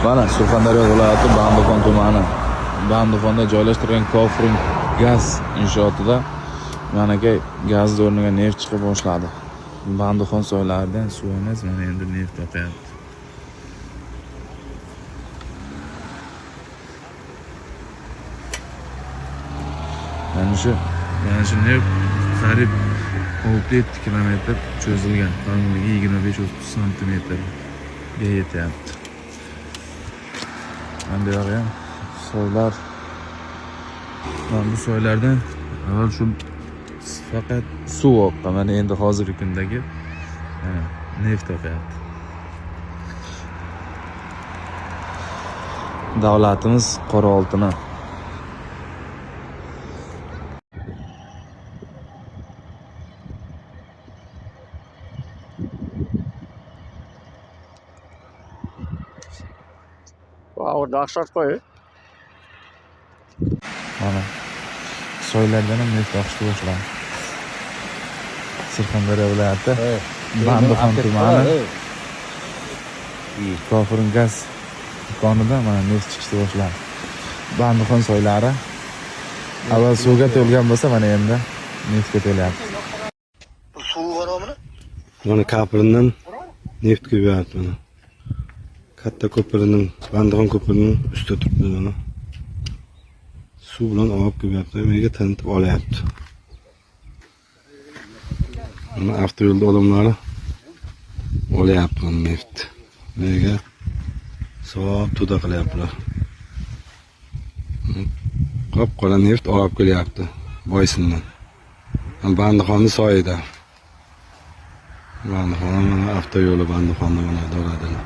Mana Surxondaryo viloyati Bandixon tumani. Bandixonda joylashtirilgan Kofrin gaz inshootida manaki gaz o'rniga neft chiqa boshladi. Bandixon soylaridan suv emas, mana endi neft oqyapti. Mana shu neft qariyb 6-7 kilometr cho'zilgan. Qalinligi 25-30 santimetrga yetyapti. Mana bu yoqqa ham soylar. Mana bu soylardan avval shu faqat suv oqqan. Mana endi hozirgi kundagi neft oqyapti. Davlatimiz qora oltini. Orada aşağı koy. Mana soylardan ham neft oqishga boshladi. Surxondaryo viloyati Bandixon tumani Kofrin gaz konida mana neft chiqishga boshladi. Bandixon soylari avval suvga to'lgan bo'lsa, mana endi neftga to'lyapti. Suvi var mı? Mana Kofrindan neft kelyapti mana. Katta ko'pirining, Bandixon ko'pirining ustida turibdi mana. Suv bilan olib kelyapti, menga tanitib olyapti. Mana avtoyo'lda odamlar olyapti neft. Menga so'p to'da qilyaptilar. Qop-qora neft olib kelyapti Boysundan. Bandixonning soyida. Bandixon mana avtoyo'li Bandixonda mana doradilar.